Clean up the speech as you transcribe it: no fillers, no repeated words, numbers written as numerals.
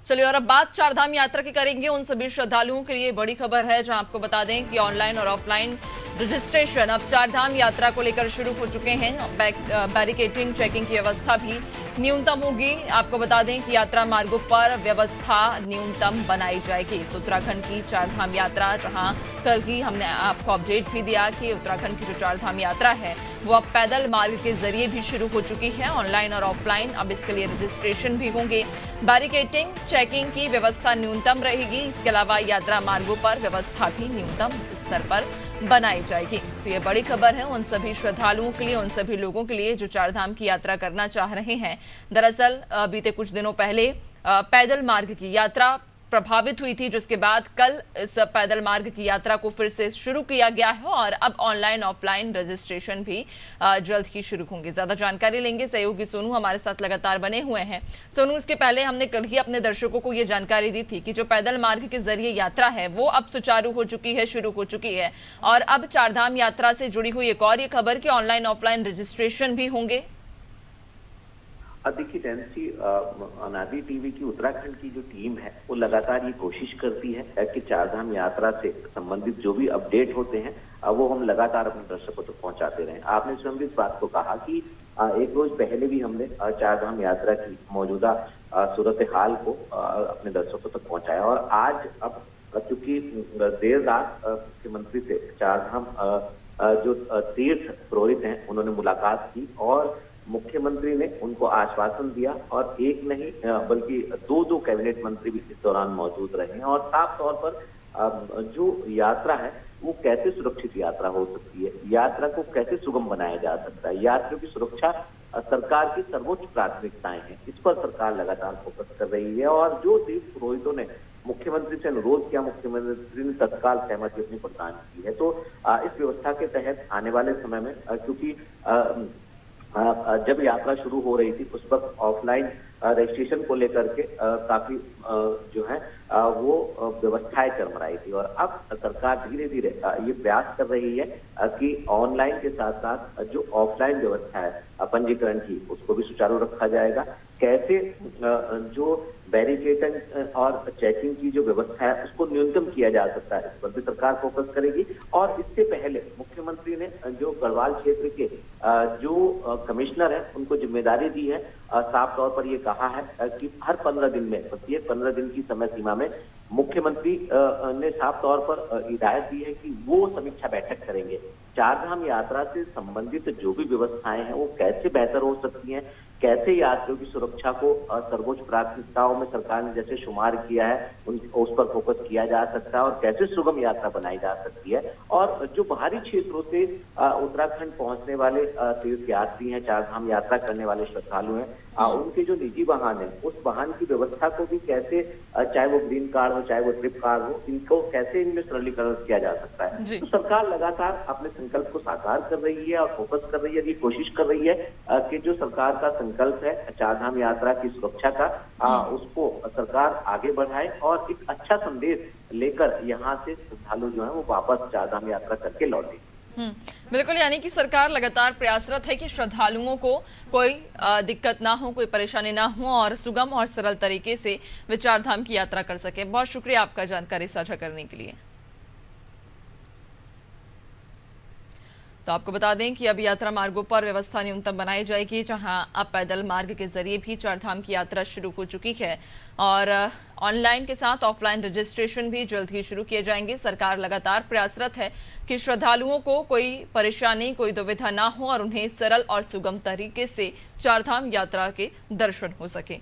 चलिए और अब बात चारधाम यात्रा की करेंगे। उन सभी श्रद्धालुओं के लिए बड़ी खबर है, जहां आपको बता दें कि ऑनलाइन और ऑफलाइन रजिस्ट्रेशन अब चारधाम यात्रा को लेकर शुरू हो चुके हैं। बैरिकेडिंग चेकिंग की व्यवस्था भी न्यूनतम होगी। आपको बता दें कि यात्रा मार्गों पर व्यवस्था न्यूनतम बनाई जाएगी। तो उत्तराखंड की चारधाम यात्रा, जहां कल ही हमने आपको अपडेट भी दिया कि उत्तराखंड की जो चारधाम यात्रा है वो अब पैदल मार्ग के जरिए भी शुरू हो चुकी है, ऑनलाइन और ऑफलाइन। अब इसके लिए रजिस्ट्रेशन भी होंगे। बैरिकेडिंग चेकिंग की व्यवस्था न्यूनतम रहेगी। इसके अलावा यात्रा मार्गों पर व्यवस्था भी न्यूनतम स्तर पर बनाई जाएगी। तो ये बड़ी खबर है उन सभी श्रद्धालुओं के लिए, उन सभी लोगों के लिए जो चारधाम की यात्रा करना चाह रहे हैं। दरअसल बीते कुछ दिनों पहले पैदल मार्ग की यात्रा प्रभावित हुई थी, जिसके बाद कल इस पैदल मार्ग की यात्रा को फिर से शुरू किया गया है और अब ऑनलाइन ऑफलाइन रजिस्ट्रेशन भी जल्द ही शुरू होंगे। ज्यादा जानकारी लेंगे, सहयोगी सोनू हमारे साथ लगातार बने हुए हैं। सोनू, इसके पहले हमने कल ही अपने दर्शकों को ये जानकारी दी थी कि जो पैदल मार्ग के जरिए यात्रा है वो अब सुचारू हो चुकी है, शुरू हो चुकी है। और अब चारधाम यात्रा से जुड़ी हुई एक और ये खबर कि ऑनलाइन ऑफलाइन रजिस्ट्रेशन भी होंगे। देखिए नैन्सी, अनादि टीवी की उत्तराखंड की जो टीम है वो लगातार ये कोशिश करती है कि चारधाम यात्रा से संबंधित जो भी अपडेट होते हैं वो हम लगातार अपने दर्शकों तक पहुंचाते रहे। आपने स्वयं भी इस बात को कहा कि एक रोज पहले भी हमने चारधाम यात्रा की मौजूदा सूरत हाल को अपने दर्शकों तक पहुंचाया और आज अब चूंकि देर रात मुख्यमंत्री से चारधाम जो तीर्थ पुरोहित हैं उन्होंने मुलाकात की और मुख्यमंत्री ने उनको आश्वासन दिया और एक नहीं बल्कि दो कैबिनेट मंत्री भी इस दौरान मौजूद रहे और साफ तौर पर जो यात्रा है वो कैसे सुरक्षित यात्रा हो सकती है, यात्रा को कैसे सुगम बनाया जा सकता है, यात्रियों की सुरक्षा सरकार की सर्वोच्च प्राथमिकताएं हैं। इस पर सरकार लगातार फोकस कर रही है और जो तीर्थ पुरोहितों ने मुख्यमंत्री से अनुरोध किया, मुख्यमंत्री ने तत्काल सहमति अपनी प्रदान की है। तो इस व्यवस्था के तहत आने वाले समय में क्योंकि जब यात्रा शुरू हो रही थी उस वक्त ऑफलाइन रजिस्ट्रेशन को लेकर के काफी जो है वो व्यवस्थाएं चरमराई थी और अब सरकार धीरे धीरे ये प्रयास कर रही है कि ऑनलाइन के साथ साथ जो ऑफलाइन व्यवस्था है पंजीकरण की उसको भी सुचारू रखा जाएगा। कैसे जो बैरिकेडिंग और चेकिंग की जो व्यवस्था है उसको न्यूनतम किया जा सकता है, इस पर भी सरकार फोकस करेगी। और इससे पहले मुख्यमंत्री ने जो गढ़वाल क्षेत्र के जो कमिश्नर है उनको जिम्मेदारी दी है, साफ तौर पर ये कहा है कि हर 15 दिन में, प्रत्येक 15 दिन की समय सीमा में मुख्यमंत्री ने साफ तौर पर हिदायत दी है कि वो समीक्षा बैठक करेंगे। चारधाम यात्रा से संबंधित जो भी व्यवस्थाएं हैं वो कैसे बेहतर हो सकती हैं, कैसे यात्रियों की सुरक्षा को सर्वोच्च प्राथमिकताओं में सरकार ने जैसे शुमार किया है उस पर फोकस किया जा सकता है और कैसे सुगम यात्रा बनाई जा सकती है। और जो बाहरी क्षेत्रों से उत्तराखंड पहुंचने वाले तीर्थ यात्री हैं, चारधाम यात्रा करने वाले श्रद्धालु हैं, उनके जो निजी वाहन है उस वाहन की व्यवस्था को भी कैसे, चाहे वो ग्रीन कार्ड हो चाहे वो ट्रिप कार्ड हो, इनको कैसे इनमें सरलीकरण किया जा सकता है। तो सरकार लगातार अपने संकल्प को साकार कर रही है और फोकस कर रही है, ये कोशिश कर रही है कि जो सरकार का संकल्प है चारधाम यात्रा की सुरक्षा का उसको सरकार आगे बढ़ाए और एक अच्छा संदेश लेकर यहाँ से श्रद्धालु जो है वो वापस चारधाम यात्रा करके लौटे। बिल्कुल, यानी कि सरकार लगातार प्रयासरत है कि श्रद्धालुओं को कोई दिक्कत ना हो, कोई परेशानी ना हो और सुगम और सरल तरीके से वे चारधाम की यात्रा कर सके। बहुत शुक्रिया आपका जानकारी साझा करने के लिए। तो आपको बता दें कि अब यात्रा मार्गों पर व्यवस्था न्यूनतम बनाई जाएगी, जहां अब पैदल मार्ग के जरिए भी चारधाम की यात्रा शुरू हो चुकी है और ऑनलाइन के साथ ऑफलाइन रजिस्ट्रेशन भी जल्द ही शुरू किए जाएंगे। सरकार लगातार प्रयासरत है कि श्रद्धालुओं को कोई परेशानी, कोई दुविधा ना हो और उन्हें सरल और सुगम तरीके से चारधाम यात्रा के दर्शन हो सके।